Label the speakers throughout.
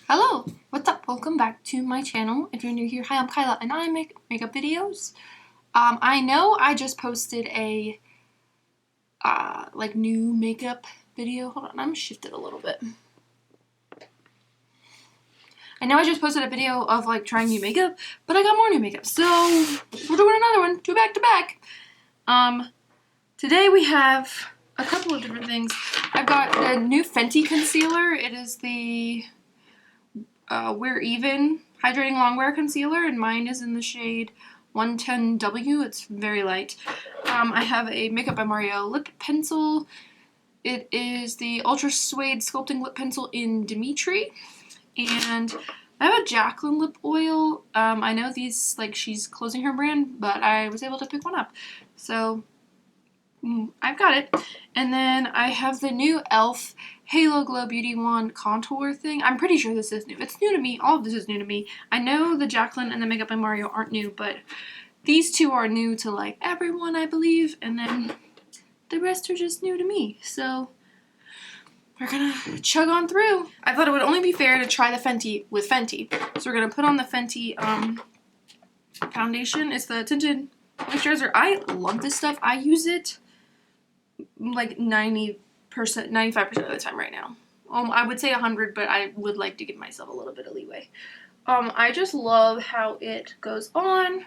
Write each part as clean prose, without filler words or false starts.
Speaker 1: Hello, what's up? Welcome back to my channel. If you're new here, hi, I'm Kyla and I make makeup videos. I know I just posted a new makeup video. Hold on, I'm shifted a little bit. I know I just posted a video of like trying new makeup, but I got more new makeup, so we're doing another one, two back to back. Today we have a couple of different things. I've got the new Fenty concealer. It is the Wear Even Hydrating Longwear Concealer, and mine is in the shade 110W. It's very light. I have a Makeup by Mario lip pencil. It is the Ultra Suede Sculpting Lip Pencil in Dimitri. And I have a Jaclyn lip oil. I know these, like, she's closing her brand, but I was able to pick one up. So I've got it. And then I have the new e.l.f. Halo Glow Beauty Wand contour thing. I'm pretty sure this is new. It's new to me. All of this is new to me. I know the Jaclyn and the Makeup by Mario aren't new, but these two are new to like everyone, I believe. And then the rest are just new to me. So we're gonna chug on through. I thought it would only be fair to try the Fenty with Fenty. So we're gonna put on the Fenty foundation. It's the tinted moisturizer. I love this stuff. I use it like 90%, 95% of the time right now. I would say 100, but I would like to give myself a little bit of leeway. I just love how it goes on.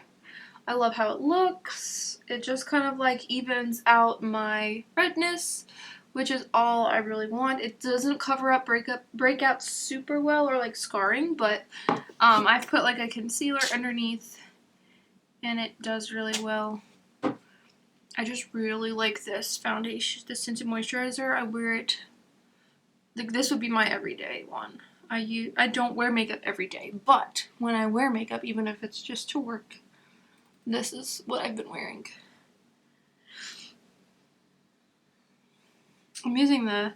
Speaker 1: I love how it looks. It just kind of like evens out my redness, which is all I really want. It doesn't cover up breakouts super well or like scarring, but I've put like a concealer underneath and it does really well. I just really like this foundation, this tinted moisturizer. I wear it, like this would be my everyday one. I don't wear makeup every day, but when I wear makeup, even if it's just to work, this is what I've been wearing. I'm using the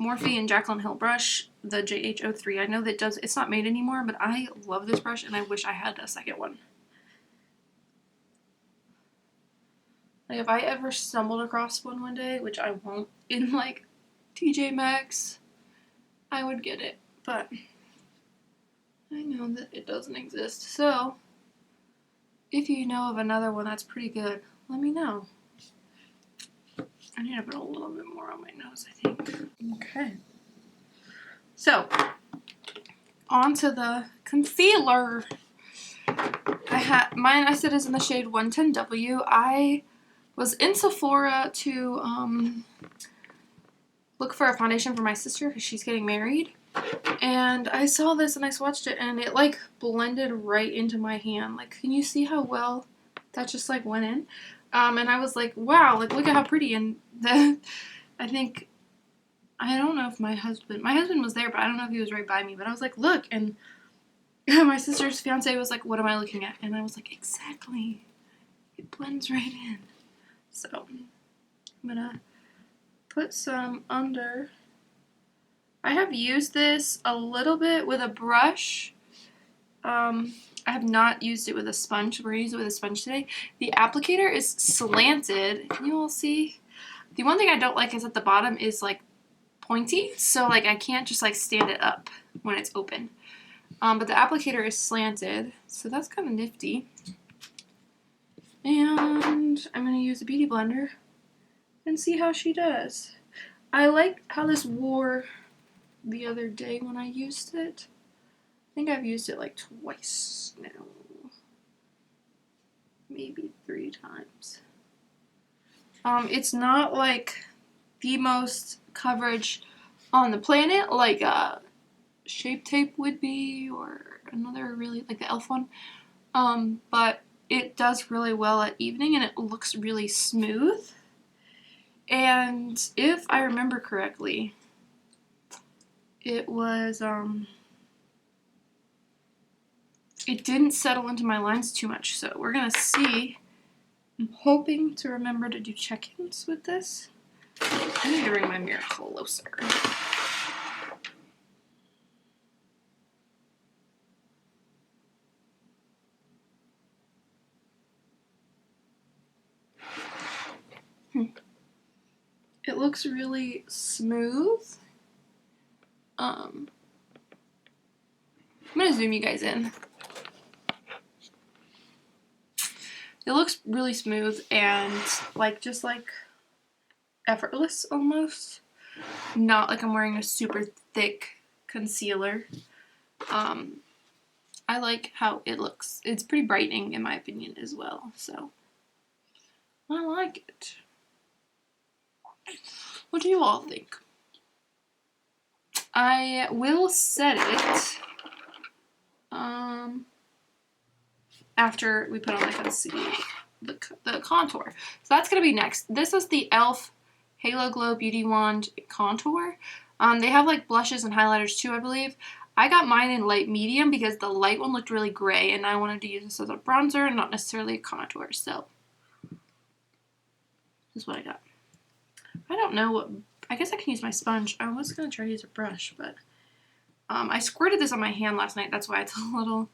Speaker 1: Morphe and Jaclyn Hill brush, the JH03. I know that it's not made anymore, but I love this brush and I wish I had a second one. Like, if I ever stumbled across one day, which I won't, in like TJ Maxx, I would get it, but I know that it doesn't exist. So if you know of another one that's pretty good, let me know. I need to put a little bit more on my nose, I think. Okay. So on to the concealer. I said is in the shade 110W. I was in Sephora to look for a foundation for my sister because she's getting married. And I saw this and I swatched it and it like blended right into my hand. Like, can you see how well that just like went in? And I was like, wow, like look at how pretty. And then I don't know if my husband was there, but I don't know if he was right by me. But I was like, look, and my sister's fiance was like, what am I looking at? And I was like, exactly. It blends right in. So I'm gonna put some under. I have used this a little bit with a brush. I have not used it with a sponge. We're going to use it with a sponge today. The applicator is slanted. Can you all see? The one thing I don't like is at the bottom is like pointy. So like I can't just like stand it up when it's open. But the applicator is slanted. So that's kind of nifty. And I'm going to use a beauty blender and see how she does. I like how this wore the other day when I used it. I think I've used it like twice now. Maybe 3 times. It's not like the most coverage on the planet like Shape Tape would be, or another really like the e.l.f. one. But it does really well at evening and it looks really smooth. And if I remember correctly, it was it didn't settle into my lines too much, so we're gonna see. I'm hoping to remember to do check-ins with this. I need to bring my mirror closer. It looks really smooth. I'm gonna zoom you guys in. It looks really smooth and like just like effortless almost. Not like I'm wearing a super thick concealer. I like how it looks. It's pretty brightening in my opinion as well, so I like it. What do you all think? I will set it after we put on the contour. So that's gonna be next. This is the e.l.f. Halo Glow Beauty Wand Contour. They have like blushes and highlighters too, I believe. I got mine in light medium because the light one looked really gray and I wanted to use this as a bronzer and not necessarily a contour. So this is what I got. I don't know what, I guess I can use my sponge. I was going to try to use a brush, but I squirted this on my hand last night. That's why it's a little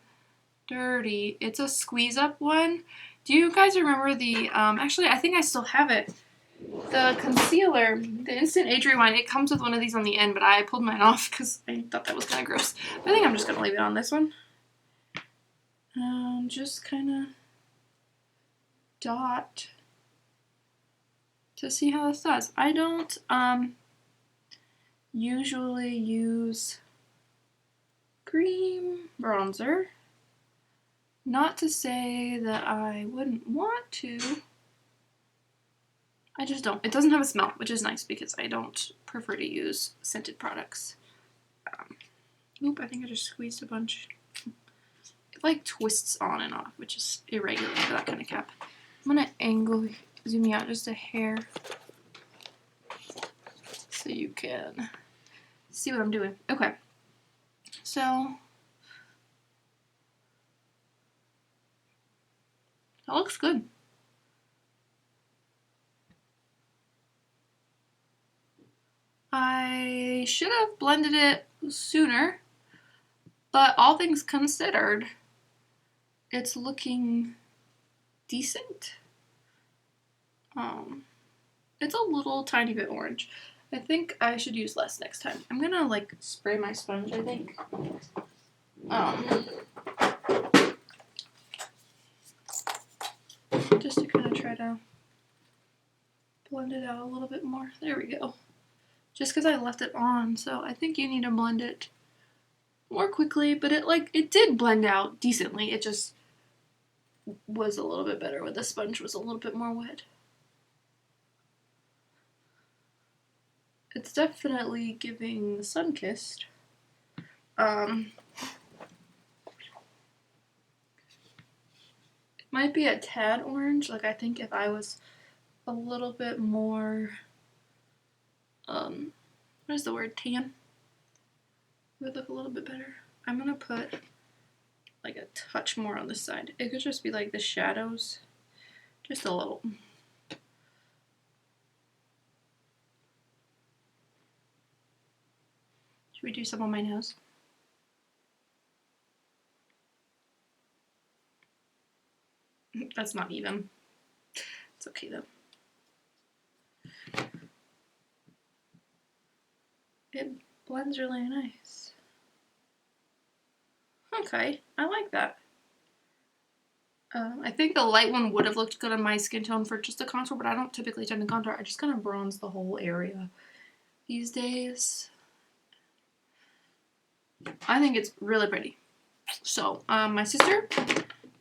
Speaker 1: dirty. It's a squeeze up one. Do you guys remember the, actually I think I still have it. The concealer, the Instant Age Rewind, it comes with one of these on the end, but I pulled mine off because I thought that was kind of gross. But I think I'm just going to leave it on this one. Just kind of dot to see how this does. I don't usually use cream bronzer. Not to say that I wouldn't want to. I just don't. It doesn't have a smell, which is nice because I don't prefer to use scented products. Oop, I think I just squeezed a bunch. It like twists on and off, which is irregular for that kind of cap. I'm gonna zoom you out just a hair so you can see what I'm doing. Okay, so that looks good. I should have blended it sooner, but all things considered, it's looking decent. It's a little tiny bit orange. I think I should use less next time. I'm gonna like spray my sponge, I think. Just to kind of try to blend it out a little bit more. There we go. Just because I left it on, so I think you need to blend it more quickly, but it did blend out decently. It just was a little bit better when the sponge was a little bit more wet. It's definitely giving sun-kissed. It might be a tad orange. Like I think if I was a little bit more, what is the word, tan? It would look a little bit better. I'm gonna put like a touch more on this side. It could just be like the shadows, just a little. Should we do some on my nose? That's not even. It's okay though. It blends really nice. Okay, I like that. I think the light one would have looked good on my skin tone for just a contour, but I don't typically tend to contour. I just kind of bronze the whole area these days. I think it's really pretty. So, my sister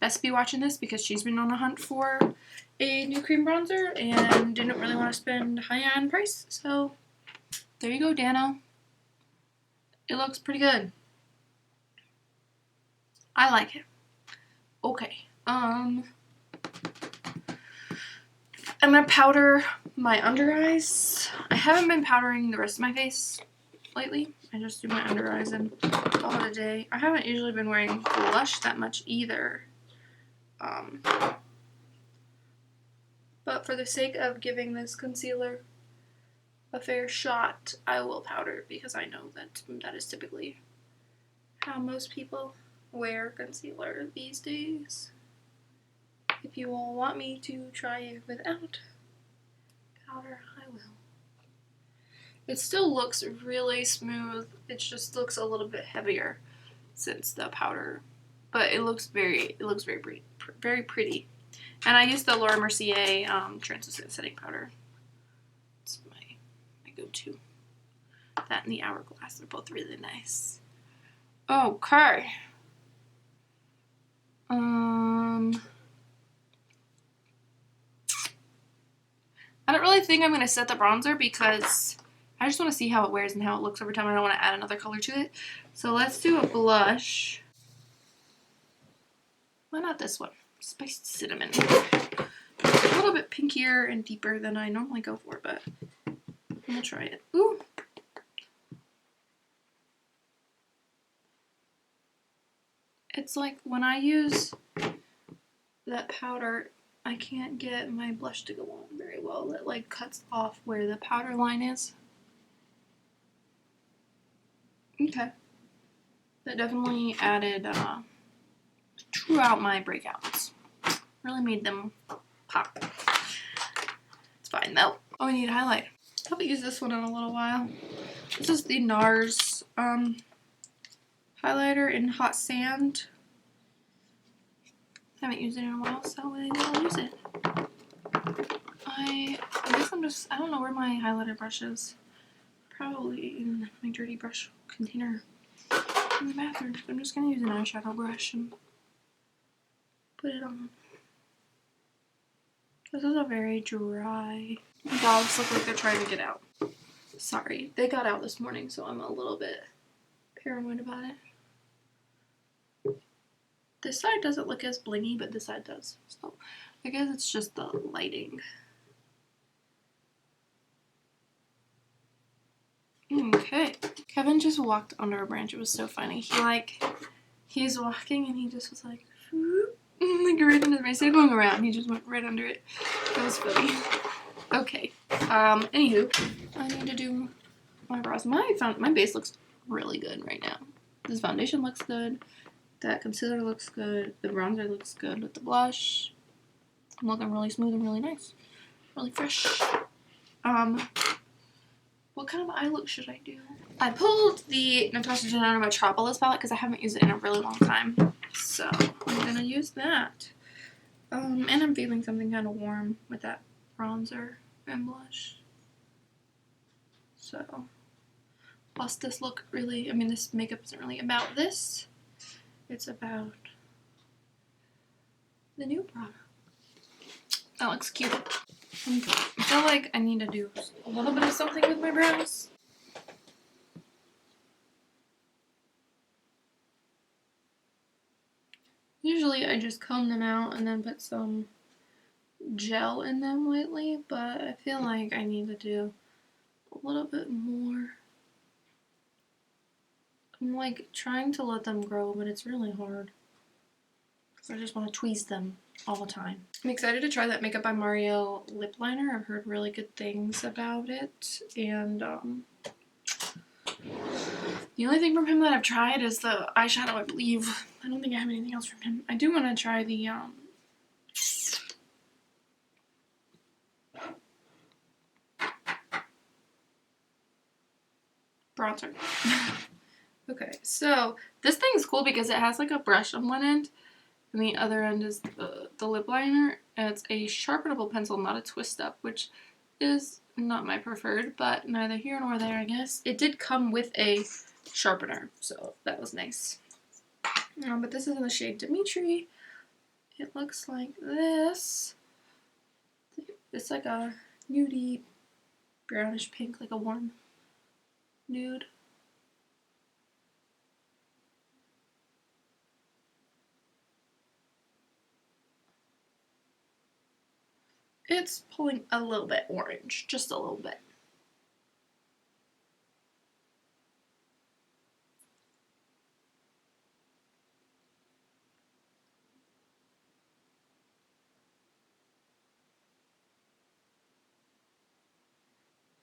Speaker 1: best be watching this because she's been on a hunt for a new cream bronzer and didn't really want to spend high-end price. So, there you go, Dano. It looks pretty good. I like it. Okay. I'm gonna powder my under eyes. I haven't been powdering the rest of my face lately. I just do my under eyes and call it a day. I haven't usually been wearing blush that much either. But for the sake of giving this concealer a fair shot, I will powder because I know that that is typically how most people wear concealer these days. If you all want me to try it without powder, I will. It still looks really smooth. It just looks a little bit heavier since the powder, but it looks very pretty. And I used the Laura Mercier translucent setting powder. It's my go-to. That and the Hourglass, they're both really nice. Okay. I don't really think I'm going to set the bronzer because I just want to see how it wears and how it looks over time. I don't want to add another color to it. So let's do a blush. Why not this one? Spiced Cinnamon. It's a little bit pinkier and deeper than I normally go for, but I'm going to try it. Ooh. It's like when I use that powder, I can't get my blush to go on very well. It like cuts off where the powder line is. Okay. That definitely added, drew out my breakouts. Really made them pop. It's fine though. Oh, I need a highlight. I haven't used this one in a little while. This is the NARS highlighter in Hot Sand. I haven't used it in a while, so I'll use it. I guess I don't know where my highlighter brush is. Probably in my dirty brush container in the bathroom. I'm just going to use an eyeshadow brush and put it on. This is a very dry. My dogs look like they're trying to get out. Sorry, they got out this morning, so I'm a little bit paranoid about it. This side doesn't look as blingy, but this side does. So I guess it's just the lighting. Okay. Kevin just walked under a branch. It was so funny. He's walking and he just was like, whoop, like right under my instead of going around, he just went right under it. That was funny. Okay. Anywho, I need to do my brows. My base looks really good right now. This foundation looks good. That concealer looks good. The bronzer looks good with the blush. I'm looking really smooth and really nice. Really fresh. What kind of eye look should I do? I pulled the Natasha Denona Metropolis palette because I haven't used it in a really long time. So I'm going to use that. And I'm feeling something kind of warm with that bronzer and blush. So, plus this look really, this makeup isn't really about this. It's about the new product. That looks cute. I feel like I need to do a little bit of something with my brows. Usually I just comb them out and then put some gel in them lately, but I feel like I need to do a little bit more. I'm like trying to let them grow, but it's really hard because I just want to tweeze them all the time. I'm excited to try that Makeup by Mario lip liner. I've heard really good things about it, and the only thing from him that I've tried is the eyeshadow, I believe. I don't think I have anything else from him. I do want to try the bronzer. Okay, so this thing's cool because it has like a brush on one end, and the other end is the lip liner. And it's a sharpenable pencil, not a twist up, which is not my preferred, but neither here nor there, I guess. It did come with a sharpener, so that was nice. But this is in the shade Dimitri. It looks like this. It's like a nudie brownish pink, like a warm nude. It's pulling a little bit orange, just a little bit.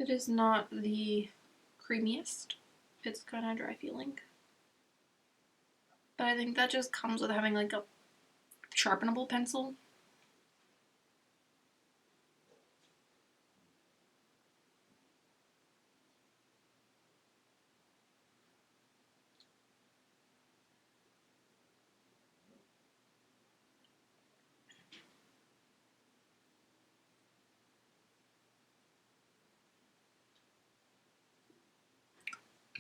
Speaker 1: It is not the creamiest. It's kind of dry feeling. But I think that just comes with having like a sharpenable pencil.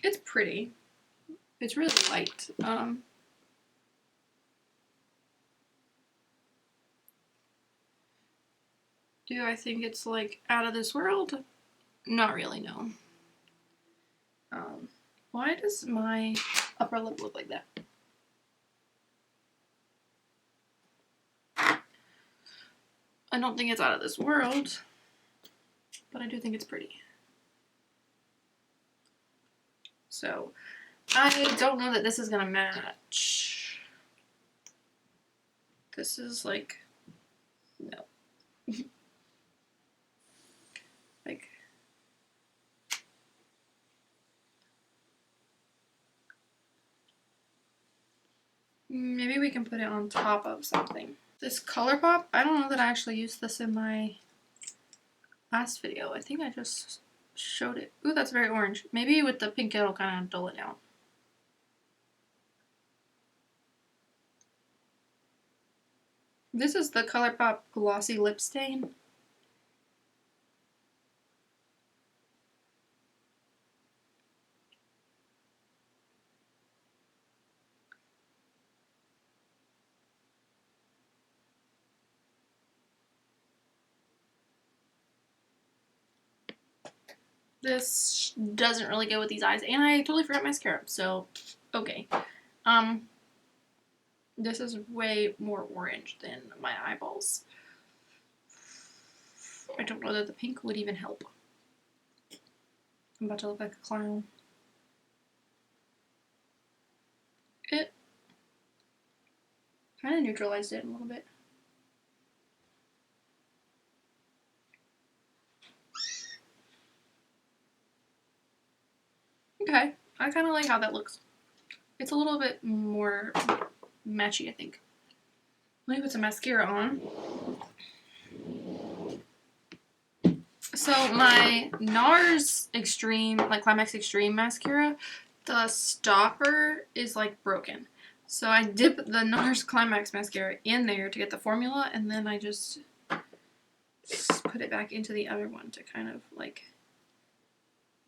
Speaker 1: It's pretty. It's really light. Do I think it's like out of this world? Not really, no. Why does my upper lip look like that? I don't think it's out of this world, but I do think it's pretty. So, I don't know that this is gonna match. This is like, no. Like, maybe we can put it on top of something. This ColourPop, I don't know that I actually used this in my last video. I think I just showed it. Ooh, that's very orange. Maybe with the pink it'll kind of dull it down. This is the ColourPop Glossy Lip Stain. This doesn't really go with these eyes, and I totally forgot mascara, so okay. This is way more orange than my eyeballs. I don't know that the pink would even help. I'm about to look like a clown. It kind of neutralized it a little bit. Okay, I kind of like how that looks. It's a little bit more matchy, I think. Let me put some mascara on. So my NARS Extreme, like Climax Extreme mascara, the stopper is like broken. So I dip the NARS Climax mascara in there to get the formula, and then I just put it back into the other one to kind of like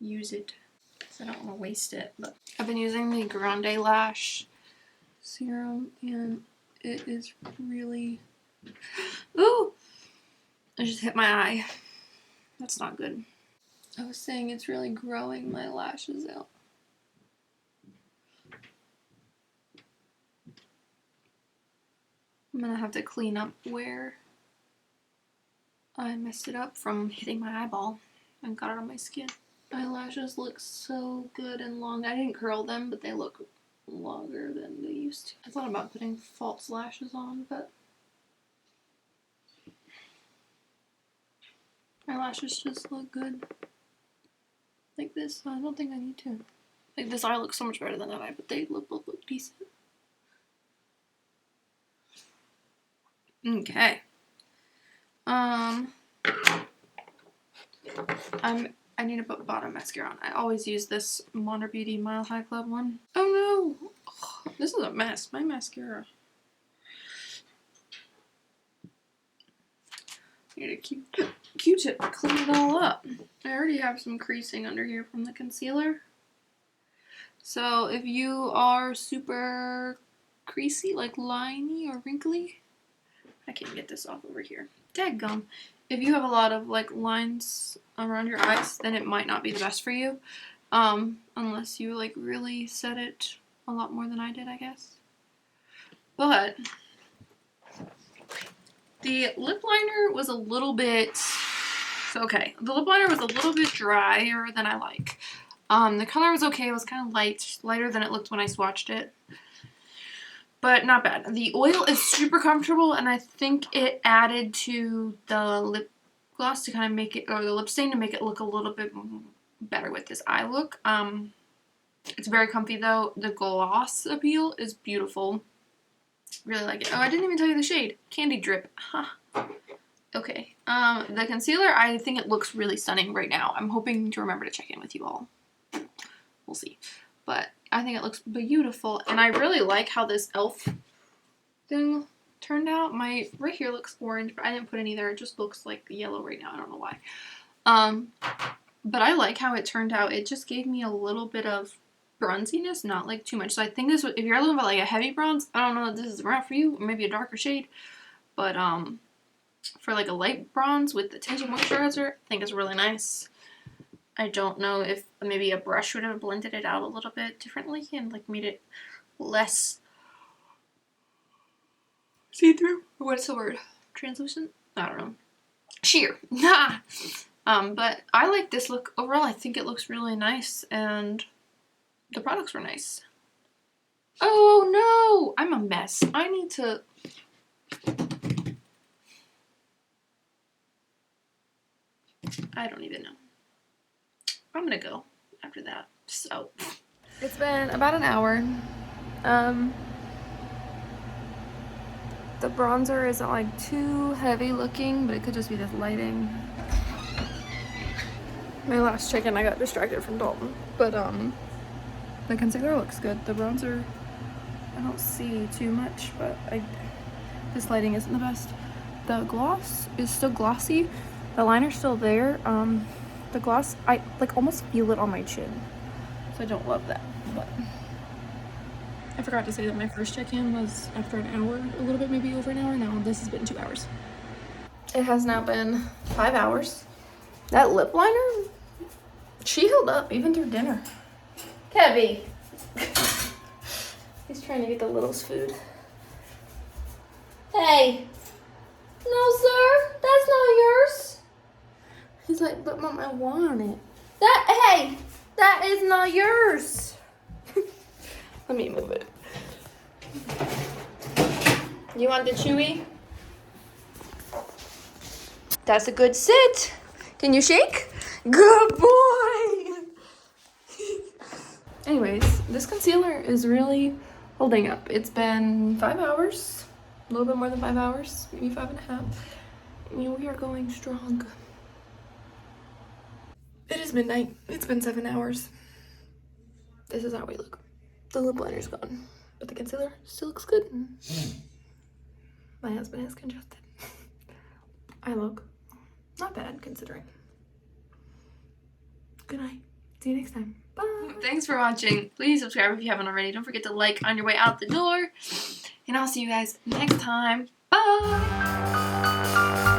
Speaker 1: use it. I don't want to waste it, but I've been using the Grande Lash serum, and it is really, ooh, I just hit my eye. That's not good. I was saying it's really growing my lashes out. I'm gonna have to clean up where I messed it up from hitting my eyeball and got it on my skin. Eyelashes look so good and long. I didn't curl them, but they look longer than they used to. I thought about putting false lashes on, but my lashes just look good. Like this, I don't think I need to. Like this eye looks so much better than that eye, but they both look decent. Okay. I need to put bottom mascara on. I always use this Monter Beauty Mile High Club one. Oh no! Ugh, this is a mess. My mascara. I need a Q-tip to clean it all up. I already have some creasing under here from the concealer. So if you are super creasy, like liney or wrinkly, I can't get this off over here. Dadgum. If you have a lot of like lines around your eyes, then it might not be the best for you. Unless you like really set it a lot more than I did, I guess. But the lip liner was a little bit, okay, the lip liner was a little bit drier than I like. The color was okay, it was kind of lighter than it looked when I swatched it. But not bad. The oil is super comfortable, and I think it added to the lip gloss to kind of make it, or the lip stain to make it look a little bit better with this eye look. It's very comfy though. The gloss appeal is beautiful. Really like it. Oh, I didn't even tell you the shade. Candy Drip. Huh. Okay. The concealer, I think it looks really stunning right now. I'm hoping to remember to check in with you all. We'll see. But I think it looks beautiful, and I really like how this e.l.f. thing turned out. My right here looks orange, but I didn't put any there. It just looks like yellow right now. I don't know why. But I like how it turned out. It just gave me a little bit of bronziness, not like too much. So I think this, if you're looking for like a heavy bronze, I don't know if this is right for you, or maybe a darker shade, but for like a light bronze with the tinted moisturizer, I think it's really nice. I don't know if maybe a brush would have blended it out a little bit differently and like made it less see-through. What's the word? Translucent? I don't know. Sheer. But I like this look overall. I think it looks really nice, and the products were nice. Oh no! I'm a mess. I need to... I don't even know. I'm gonna go after that. So it's been about an hour. The bronzer isn't like too heavy looking, but it could just be this lighting. My last check-in, I got distracted from Dalton, but the concealer looks good. The bronzer, I don't see too much, but this lighting isn't the best. The gloss is still glossy. The liner's still there. The gloss, I like almost feel it on my chin, so I don't love that. But I forgot to say that my first check-in was after an hour, a little bit, maybe over an hour. Now this has been 2 hours. It has now been 5 hours. That lip liner, she held up even through dinner. Kevy. He's trying to get the little's food. Hey. No, sir. That's not yours. He's like, but Mom, I want it. Hey, that is not yours. Let me move it. You want the chewy? That's a good sit. Can you shake? Good boy. Anyways, this concealer is really holding up. It's been 5 hours, a little bit more than 5 hours, maybe 5.5. And we are going strong. It is midnight. It's been 7 hours. This is how we look. The lip liner's gone, but the concealer still looks good. My husband is congested. I look not bad considering. Good night. See you next time. Bye. Thanks for watching. Please subscribe if you haven't already. Don't forget to like on your way out the door. And I'll see you guys next time. Bye.